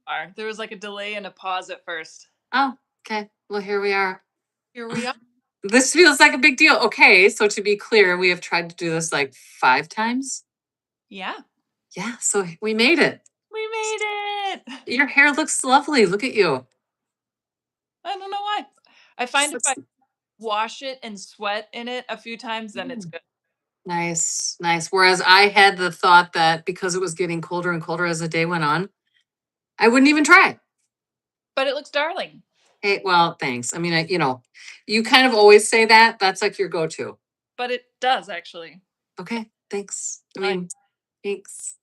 are. There was like a delay and a pause at first. Oh, okay. Well, here we are. Here we are. This feels like a big deal. Okay, so to be clear, we have tried to do this like 5 times. Yeah, Yeah, so we made it. we made it. Your hair looks lovely. Look at you. I don't know why. I find if I wash it and sweat in it a few times, then it's good. Nice, nice. Whereas I had the thought that because it was getting colder and colder as the day went on, I wouldn't even try. But it looks darling. Hey, well, thanks. I mean, you kind of always say that. That's like your go-to. But it does actually. Okay, thanks. I I mean, thanks.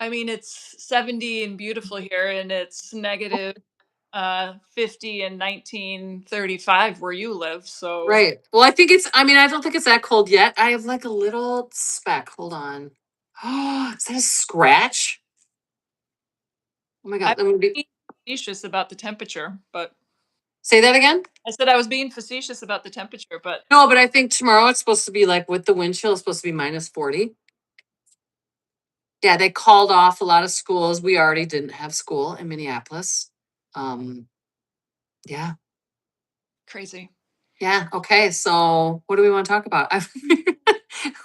I mean it's 70 and beautiful here and it's negative 50 and 1935 where you live. So Right. Well, I mean, I don't think it's that cold yet. I have like a little speck. Hold on. Oh, is that a scratch? Oh my I'm God. Let me being facetious about the temperature, but say that again. I said I was being facetious about the temperature, but No, but I think tomorrow it's supposed to be like with the wind chill, it's supposed to be -40. Yeah, they called off a lot of schools. We already didn't have school in Minneapolis. Um, yeah. crazy. Yeah. Okay. So what do we want to talk about?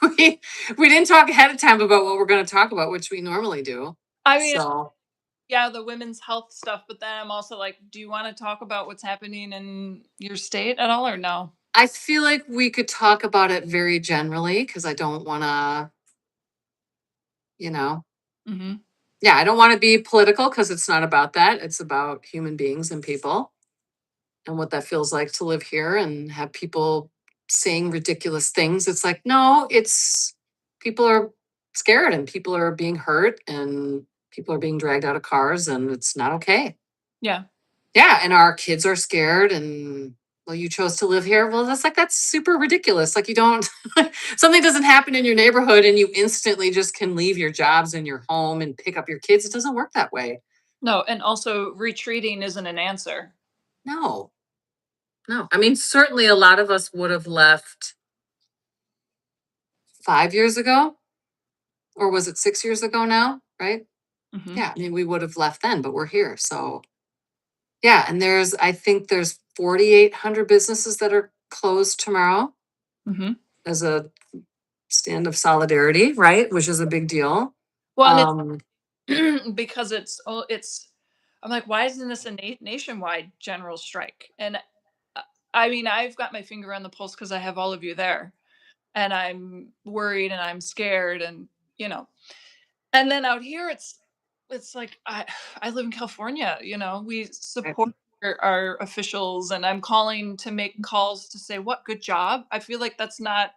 we we didn't talk ahead of time about what we're going to talk about, which we normally do. I mean, So yeah, the women's health stuff, but then I'm also like, do you want to talk about what's happening in your state at all or no? I feel like we could talk about it very generally because I don't want to, you know, Mhm. yeah, I don't want to be political because it's not about that. It's about human beings and people and what that feels like to live here and have people saying ridiculous things. It's like, no, it's people are scared and people are being hurt and people are being dragged out of cars and it's not okay. Yeah. Yeah, and our kids are scared and well, you chose to live here. Well, that's super ridiculous. Like you don't something doesn't happen in your neighborhood and you instantly just can leave your jobs and your home and pick up your kids. It doesn't work that way. No, and also retreating isn't an answer. No. No. I mean, certainly a lot of us would have left 5 years ago, or was it 6 years ago now? Right? Mhm. Yeah. I mean, we would have left then, but we're here. So yeah, and I think there's 4,800 businesses that are closed tomorrow Mhm. as a stand of solidarity, right? Which is a big deal. Well, and Um, it's because it's I'm like, why isn't this a nationwide general strike? And uh, I mean, I've got my finger on the pulse because I have all of you there, and I'm worried and I'm scared, and you know, and then out here, it's like I live in California. You know, we right. support our officials, and I'm calling to make calls to say, "What good job." I feel like that's not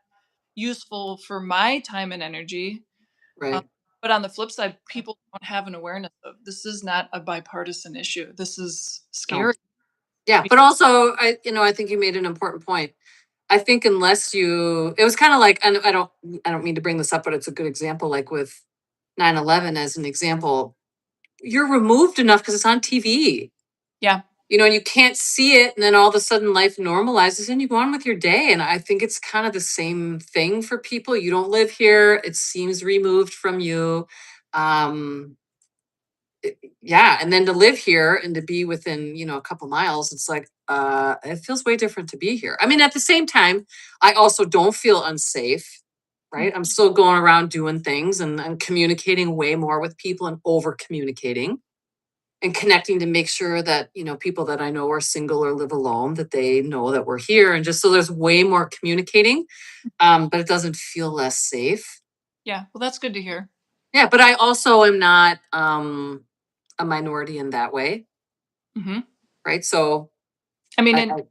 useful for my time and energy. Um, Right. but on the flip side, people don't have an awareness of this is not a bipartisan issue. This is No. scary. Yeah, but also I think you made an important point. I think unless it was kind of like, and I don't mean to bring this up, but it's a good example, like with 9/11 as an example. You're removed enough because it's on TV. Yeah, And you can't see it, and then all of a sudden life normalizes and you go on with your day. And I think it's kind of the same thing for people. You don't live here, it seems removed from you. Um, yeah, and then to live here and to be within, a couple miles, it's like it feels way different to be here. I mean, at the same time, I also don't feel unsafe, mm, right? I'm still going around doing things and I'm communicating way more with people and over communicating and connecting to make sure that people that I know are single or live alone, that they know that we're here, and just so there's way more communicating. But it doesn't feel less safe. yeah. Well, that's good to hear. Yeah, but I also am not a minority in that way, Hmm. right? So I mean, I, and I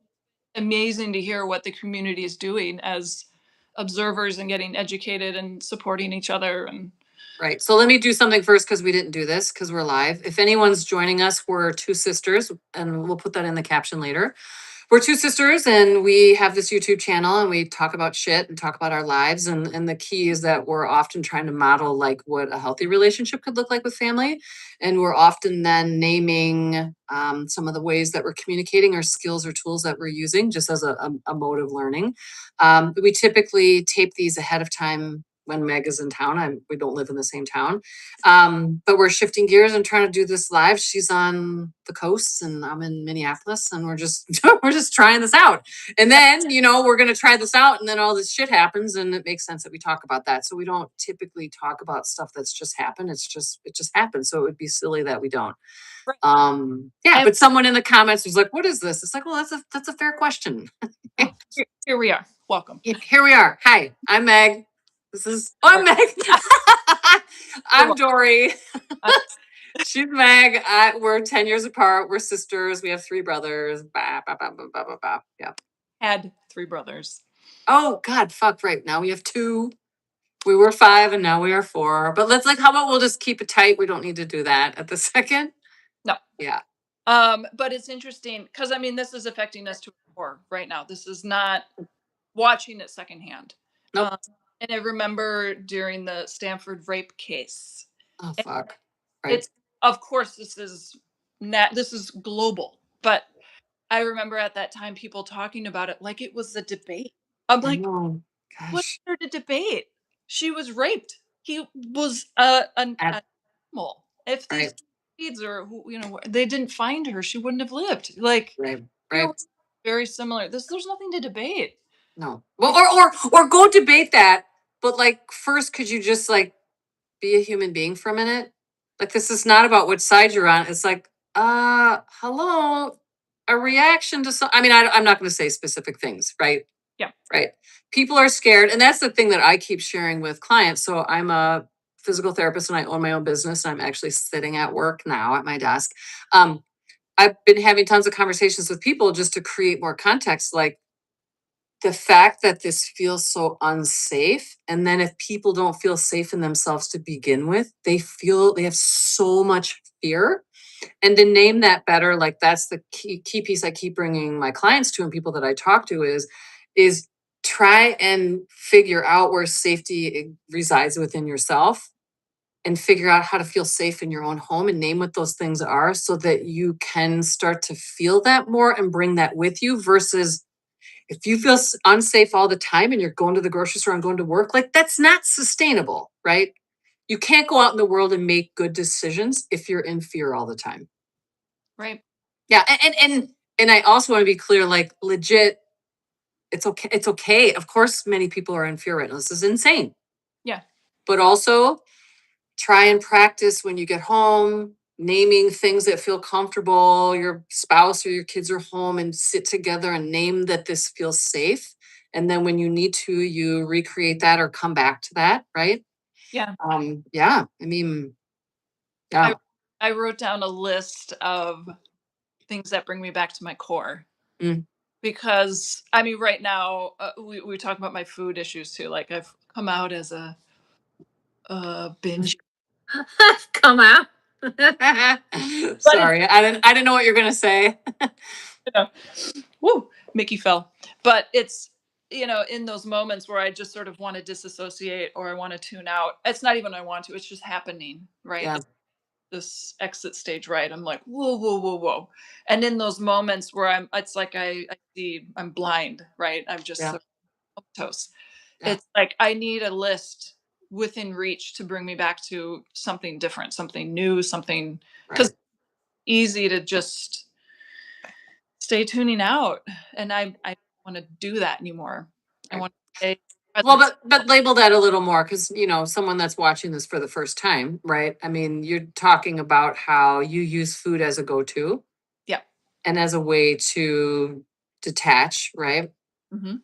amazing to hear what the community is doing as observers and getting educated and supporting each other. And right. So let me do something first because we didn't do this because we're live. If anyone's joining us, we're two sisters, and we'll put that in the caption later. We're two sisters and we have this YouTube channel and we talk about shit and talk about our lives. And the key is that we're often trying to model like what a healthy relationship could look like with family. And we're often then naming some of the ways that we're communicating or skills or tools that we're using just as a mode of learning. We typically tape these ahead of time when Meg is in town. We don't live in the same town. But we're shifting gears and trying to do this live. She's on the coast and I'm in Minneapolis, and we're just we're just trying this out. And then, we're gonna try this out, and then all this shit happens, and it makes sense that we talk about that. So we don't typically talk about stuff that's just happened. It just happened. So it would be silly that we don't. Right. Yeah, And but someone in the comments was like, "What is this?" It's like, well, that's a fair question. oh, here we are. Welcome. Here we are. Hi, I'm Meg. I'm Or- Meg. you're I'm welcome. Dory. I She's Meg. We're 10 years apart. We're sisters. We have 3 brothers. Bah, bah, bah, bah, bah, bah, bah. Yeah. had 3 brothers. Oh God, fuck. Right now we have 2. We were 5 and now we are 4. But how about we'll just keep it tight? We don't need to do that at the second. No. Yeah. But it's interesting because I mean, this is affecting us to a core right now. This is not watching it secondhand. Nope. And I remember during the Stanford rape case, Oh and fuck. Right. it's of course this is global, but I remember at that time people talking about it like it was a debate. I'm I like, know. what's Gosh. there to debate? She was raped. He was an At, animal. If these right. kids or they didn't find her, she wouldn't have lived. Like Right. we Right. were very similar. There's nothing to debate. No. Well, or go debate that. But first, could you just be a human being for a minute? This is not about which side you're on. It's hello, a reaction to some. I mean, I'm not going to say specific things, right? Yeah. Right. People are scared, and that's the thing that I keep sharing with clients. So I'm a physical therapist, and I own my own business. And I'm actually sitting at work now at my desk. I've been having tons of conversations with people just to create more context, the fact that this feels so unsafe. And then if people don't feel safe in themselves to begin with, they have so much fear. And to name that better, that's the key piece I keep bringing my clients to and people that I talk to is try and figure out where safety resides within yourself, and figure out how to feel safe in your own home and name what those things are so that you can start to feel that more and bring that with you, versus if you feel unsafe all the time and you're going to the grocery store and going to work, that's not sustainable, right? You can't go out in the world and make good decisions if you're in fear all the time. Right. Yeah, and I also want to be clear, legit, it's okay. It's okay. Of course, many people are in fear right now. This is insane. Yeah. But also try and practice when you get home, naming things that feel comfortable. Your spouse or your kids are home, and sit together and name that this feels safe. And then when you need to, you recreate that or come back to that, right? Yeah. Yeah. I mean, I yeah. I wrote down a list of things that bring me back to my core Mm. because I mean, right now we talk about my food issues too. Like I've come out as a binge. Come out. But it's Sorry, I didn't know what you're gonna say. you know, woo, Mickey fell. But it's in those moments where I just sort of want to disassociate or I want to tune out. It's not even I want to. It's just happening, right? Yeah. This exit stage right. I'm like, whoa, whoa, whoa, whoa. And in those moments where it's like I see I'm blind, right? I'm just Yeah. sort of comatose. Yeah. It's like I need a list within reach to bring me back to something different, something new, something because Right. easy to just stay tuning out. And I don't want to do that anymore. I Right. want to stay Well, present. but label that a little more, because someone that's watching this for the first time, right? I mean, you're talking about how you use food as a go-to Yeah. and as a way to detach, right? Hmm.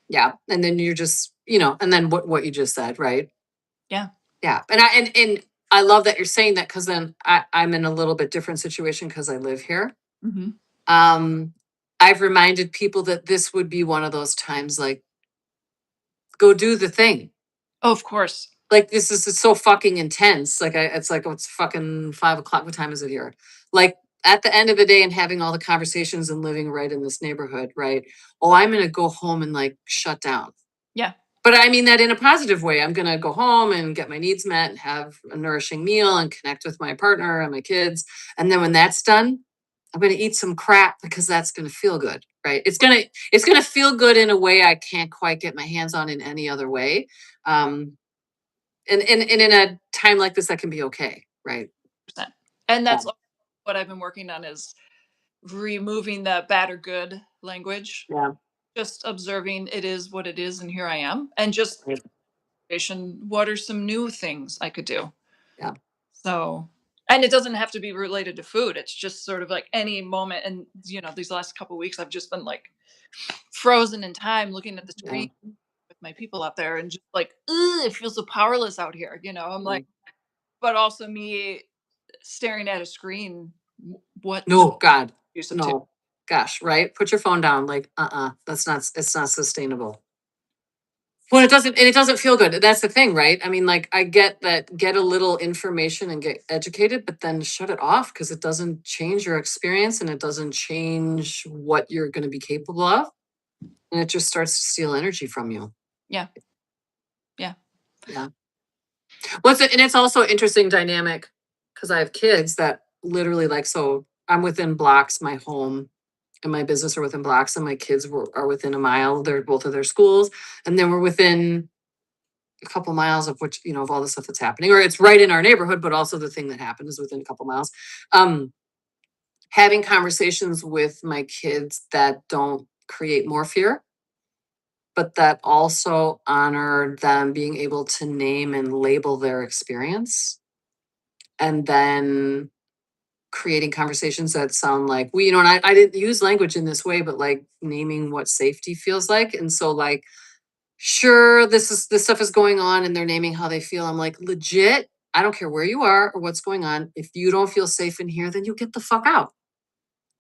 Yeah, and then you're just, and then what you just said, right? Yeah. Yeah, and I love that you're saying that, because then I'm in a little bit different situation because I live here. Hmm. Um, I've reminded people that this would be one of those times, go do the thing. Oh, of course. This is it's so fucking intense. It's like, oh, it's fucking 5 o'clock. What time is it here? At the end of the day, and having all the conversations and living right in this neighborhood, right? Oh, I'm gonna go home and shut down. Yeah. But I mean that in a positive way. I'm gonna go home and get my needs met and have a nourishing meal and connect with my partner and my kids. And then when that's done, I'm gonna eat some crap because that's gonna feel good, right? It's gonna feel good in a way I can't quite get my hands on in any other way. Um, and in a time like this, that can be okay, right? percent. And Yeah, that's what I've been working on is removing the bad or good language, yeah, just observing it is what it is, and here I am, and just right, what are some new things I could do. yeah, So, and it doesn't have to be related to food. It's just sort of like any moment. And these last couple weeks, I've just been like frozen in time, looking at the yeah, screen with my people out there, and just like, ugh, it feels so powerless out here. I'm yeah. like, but also me staring at a screen. What's No, God, abusive to? no, gosh, right? Put your phone down. Like, that's not. It's not sustainable. Well, it doesn't, and it doesn't feel good. That's the thing, right? I mean, like, I get that, get a little information and get educated, but then shut it off because it doesn't change your experience and it doesn't change what you're going to be capable of. And it just starts to steal energy from you. Yeah, yeah. Yeah. What's it, and it's also interesting dynamic because I have kids that literally like, so I'm within blocks, my home and my business are within blocks, and my kids are within a mile. They're both of their schools. And then we're within a couple miles of which, of all the stuff that's happening, or it's right in our neighborhood, but also the thing that happened is within a couple miles. Um, Having conversations with my kids that don't create more fear, but that also honor them being able to name and label their experience. And then creating conversations that sound like and I didn't use language in this way, but like naming what safety feels like. And so like, sure, this stuff is going on and they're naming how they feel. I'm like, legit, I don't care where you are or what's going on. If you don't feel safe in here, then you get the fuck out.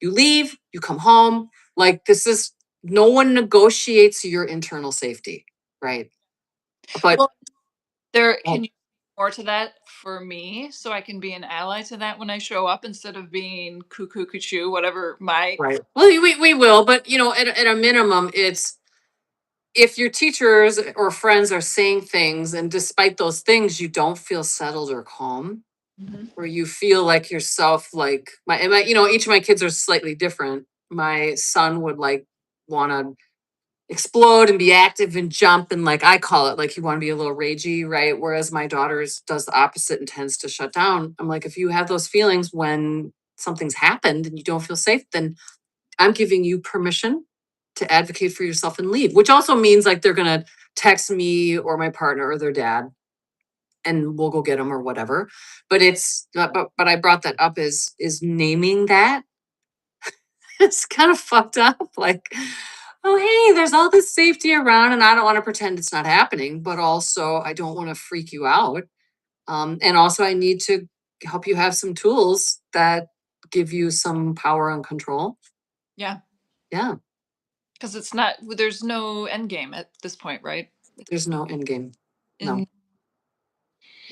You leave, you come home. Like, this is, no one negotiates your internal safety, right? But Well, there oh, can you more to that for me, so I can be an ally to that when I show up instead of being cuckoo cuckoo, whatever my. right. Well, we will, but at a minimum, it's, if your teachers or friends are saying things and despite those things you don't feel settled or calm, Mhm. where you feel like yourself, like each of my kids are slightly different. My son would like want to explode and be active and jump, and like I call it, like, you want to be a little ragey, right? Whereas my daughter's does the opposite and tends to shut down. I'm like, if you have those feelings when something's happened and you don't feel safe, then I'm giving you permission to advocate for yourself and leave, which also means like they're gonna text me or my partner or their dad and we'll go get them or whatever. But it's not, but I brought that up is naming that. It's kind of fucked up. Like, oh hey, there's all this safety around and I don't want to pretend it's not happening, but also I don't want to freak you out. And also I need to help you have some tools that give you some power and control. Yeah, Yeah, because it's not. There's no end game at this point, right? there's no end game. No. In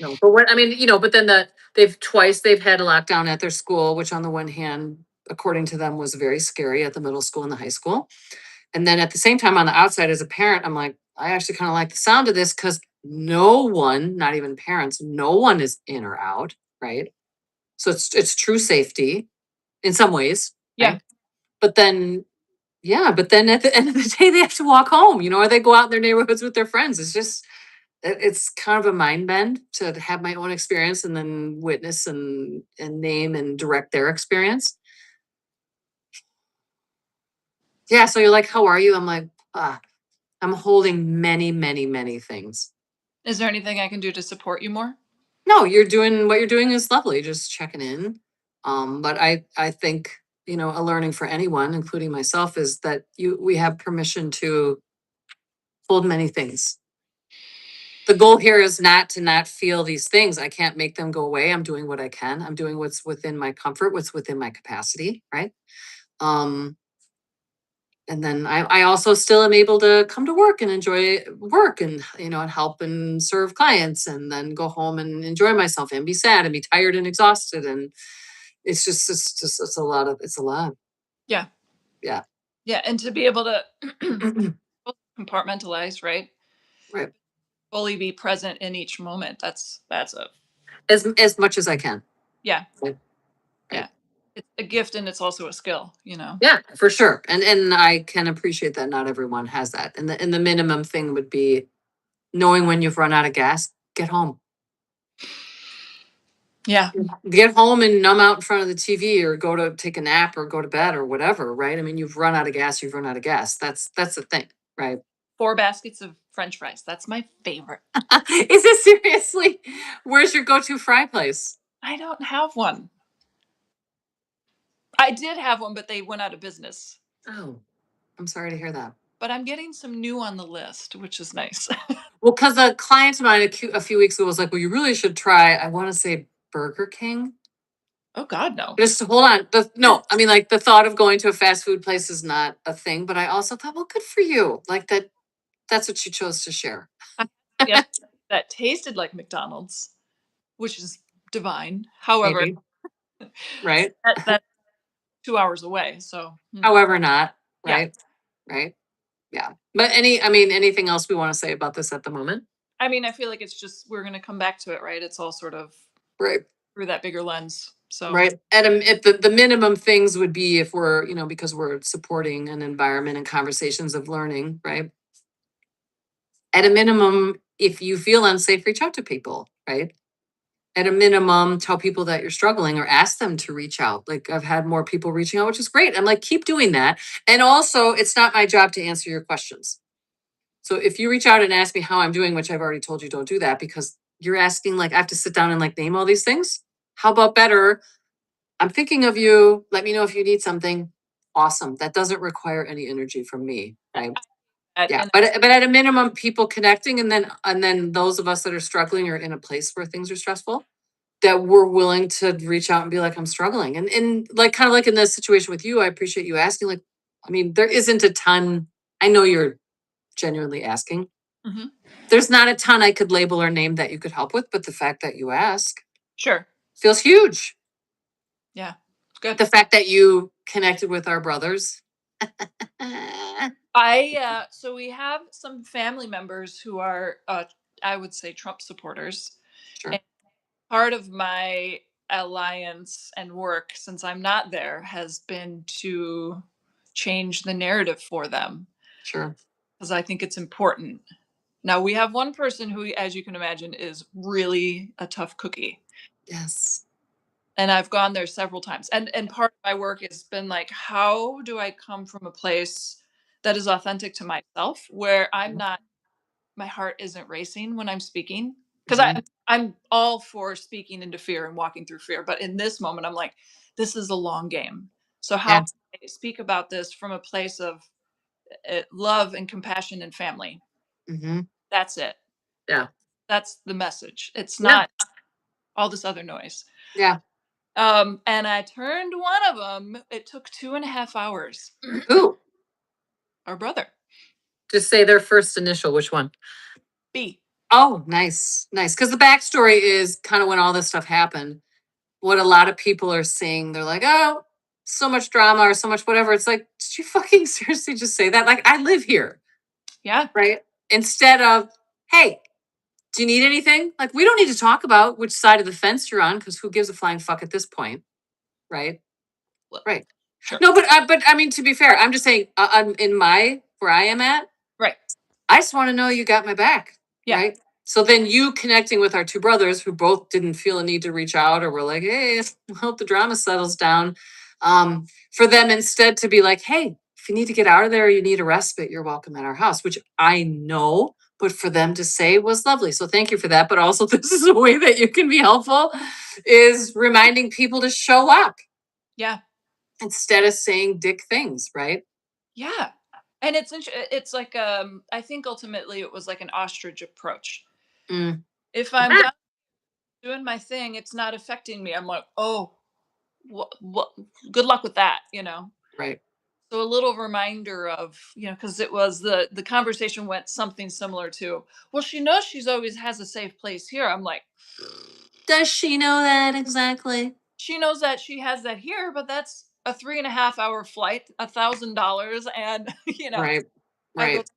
No, but what I mean, but then they've had a lockdown at their school, which on the one hand, according to them, was very scary at the middle school and the high school. And then at the same time, on the outside as a parent, I'm like, I actually kind of like the sound of this because no one, not even parents, no one is in or out, right? So it's true safety in some ways, yeah, right? But then yeah, but then at the end of the day, they have to walk home, or they go out in their neighborhoods with their friends. It's just it's kind of a mind bend to have my own experience and then witness and name and direct their experience. Yeah, so you're like, how are you? I'm like, I'm holding many, many, many things. is there anything I can do to support you more? No, you're doing what you're doing is lovely, just checking in. But I think, a learning for anyone, including myself, is that we have permission to hold many things. The goal here is not to not feel these things. I can't make them go away. I'm doing what I can. I'm doing what's within my comfort, what's within my capacity, right? Um, and then I also still am able to come to work and enjoy work and and help and serve clients and then go home and enjoy myself and be sad and be tired and exhausted. And it's just it's a lot of it's a lot. Yeah, Yeah. yeah, and to be able to compartmentalize, right? Right. Fully be present in each moment. That's a As much as I can. yeah, Right. yeah. Right. It's a gift and it's also a skill. Yeah, for sure. And I can appreciate that not everyone has that. And the minimum thing would be knowing when you've run out of gas, get home. Yeah. Get home and numb out in front of the TV or go to take a nap or go to bed or whatever, right? I mean, you've run out of gas, you've run out of gas. That's the thing, right? 4 baskets of french fries. That's my favorite. Is it seriously? Where's your go-to fry place? I don't have one. I did have one, but they went out of business. Oh, I'm sorry to hear that. But I'm getting some new on the list, which is nice. Well, because a client of mine a few weeks ago was like, well, you really should try, I want to say Burger King. Oh God, no. Just hold on. No, I mean, like the thought of going to a fast food place is not a thing, but I also thought, well, good for you. Like that's what you chose to share. I had that tasted like McDonald's, which is divine. However, Maybe, right? that's 2 hours away. So However, not, yeah. right? Right. Yeah. But I mean, anything else we want to say about this at the moment? I mean, I feel like it's just we're gonna come back to it, right? It's all sort of Right. through that bigger lens. So Right. At the minimum things would be if we're, because we're supporting an environment and conversations of learning, right? At a minimum, if you feel unsafe, reach out to people, right? At a minimum, tell people that you're struggling or ask them to reach out. Like I've had more people reaching out, which is great. I'm like, keep doing that. And also, it's not my job to answer your questions. So if you reach out and ask me how I'm doing, which I've already told you, don't do that because you're asking, like, I have to sit down and like name all these things. How about better? I'm thinking of you. Let me know if you need something. Awesome. That doesn't require any energy from me, right? Yeah, and but at a minimum, people connecting, and then those of us that are struggling or in a place where things are stressful, that we're willing to reach out and be like, I'm struggling, and like kind of like in this situation with you, I appreciate you asking. Like, I mean, there isn't a ton. I know you're genuinely asking. mhm. There's not a ton I could label or name that you could help with, but the fact that you ask Sure. feels huge. Yeah. Good. The fact that you connected with our brothers. So we have some family members who are I would say Trump supporters. And Sure, part of my alliance and work since I'm not there has been to change the narrative for them sure. because I think it's important. Now we have one person who, as you can imagine, is really a tough cookie. Yes. And I've gone there several times. And part of my work has been like, how do I come from a place that is authentic to myself where I'm Mhm, not my heart isn't racing when I'm speaking? Because mhm. I'm all for speaking into fear and walking through fear. But in this moment, I'm like, this is a long game. So how Yeah. do I speak about this from a place of love and compassion and family? Mhm. That's it. Yeah. That's the message. It's Yeah. not all this other noise. Yeah. And I turned one of them. It took 2.5 hours. Ooh, Our brother, just say their first initial, which one? B. Oh, nice. Nice. Because the backstory is kind of when all this stuff happened. What a lot of people are saying, they're like, oh, so much drama or so much whatever. It's like, did you fucking seriously just say that? Like, I live here, Yeah, right? Instead of, hey, do you need anything? Like, we don't need to talk about which side of the fence you're on because who gives a flying fuck at this point, right? well, Right. sure. No, but I mean, to be fair, I'm just saying, I'm in my where I am at. Right. I just want to know you got my back, Yeah. right? So then you connecting with our two brothers who both didn't feel a need to reach out or were like, hey, I hope the drama settles down. For them instead to be like, hey, if you need to get out of there or you need a respite, you're welcome at our house, which I know, but for them to say was lovely. So thank you for that. But also, this is a way that you can be helpful is reminding people to show up Yeah. instead of saying dick things, right? Yeah. And it's like I think ultimately it was like an ostrich approach. Mm. If I'm done doing my thing, it's not affecting me. I'm like, oh, what good luck with that. Right. So a little reminder of, because it was the conversation went something similar to, well, she knows she's always has a safe place here. I'm like, Does she know that exactly? she knows that she has that here, but that's a 3.5 hour flight, $1,000, and Right. I go, Right.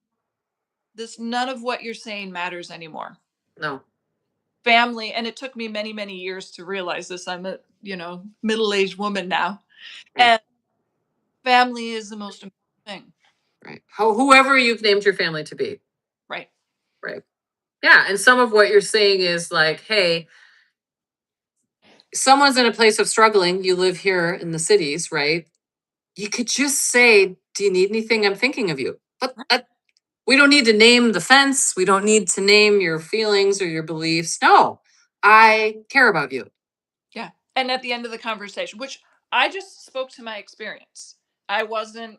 this none of what you're saying matters anymore. No. Family, and it took me many, many years to realize this. I'm a middle-aged woman now, Right. and family is the most important thing, Right. Whoever you've named your family to be. right? Right. Yeah. And some of what you're saying is like, hey, someone's in a place of struggling. You live here in the cities, right? You could just say, do you need anything? I'm thinking of you. But we don't need to name the fence. We don't need to name your feelings or your beliefs. No, I care about you. Yeah. And at the end of the conversation, which I just spoke to my experience. I wasn't,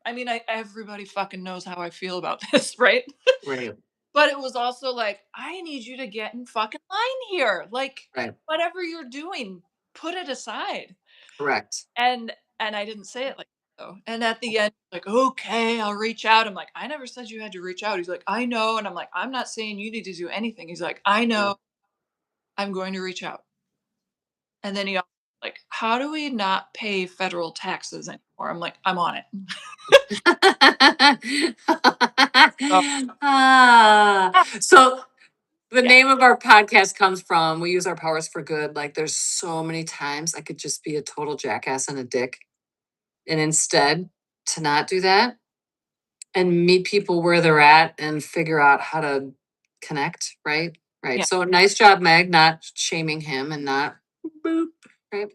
I mean, everybody fucking knows how I feel about this, right? Right. But it was also like, I need you to get in fucking line here. Like, Right. whatever you're doing, put it aside. Correct. And I didn't say it like that, though. And at the end, like, okay, I'll reach out. I'm like, I never said you had to reach out. He's like, I know. And I'm like, I'm not saying you need to do anything. He's like, I Yeah. know. I'm going to reach out. And then he also like, how do we not pay federal taxes anymore? I'm like, I'm on it. So, Ah, yeah, so the yeah, name of our podcast comes from we use our powers for good. Like there's so many times I could just be a total jackass and a dick. And instead to not do that and meet people where they're at and figure out how to connect, right? Right. yeah, So nice job, Meg, not shaming him and not boop, right?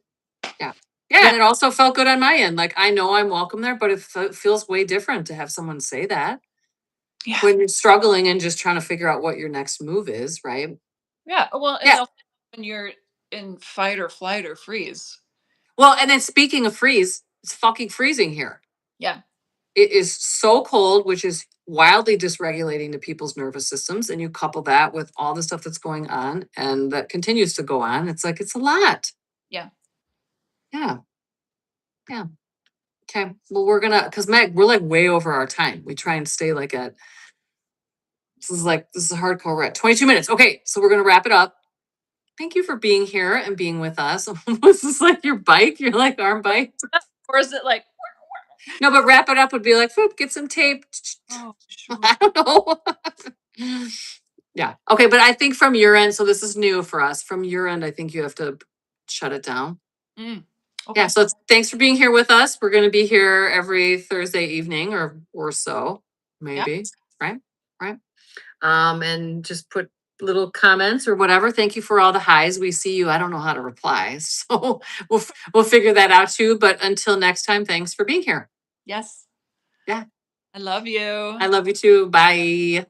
Yeah. Yeah. yeah, And it also felt good on my end. Like I know I'm welcome there, but it feels way different to have someone say that yeah, when you're struggling and just trying to figure out what your next move is, right? yeah. Well, and Yeah. also when you're in fight or flight or freeze. Well, and then speaking of freeze, it's fucking freezing here. Yeah, It is so cold, which is wildly dysregulating to people's nervous systems. And you couple that with all the stuff that's going on and that continues to go on. It's like, it's a lot. yeah, Yeah. Yeah. Okay. Well, we're gonna, because Meg, we're like way over our time. We try and stay like at, this is hardcore. We're at 22 minutes. Okay. So we're gonna wrap it up. Thank you for being here and being with us. Was this like your bike? Your like arm bike? or is it like, No, but wrap it up would be like, whoop, get some tape. oh, sure. I don't know. Yeah. Okay. But I think from your end, so this is new for us. From your end, I think you have to shut it down. Mm, Yeah. okay. So thanks for being here with us. We're going to be here every Thursday evening or so, Yeah. maybe. Right. Right. And just put little comments or whatever. Thank you for all the highs. We see you. I don't know how to reply. So we'll figure that out too. But until next time, thanks for being here. Yes. Yeah. I love you. I love you too. Bye.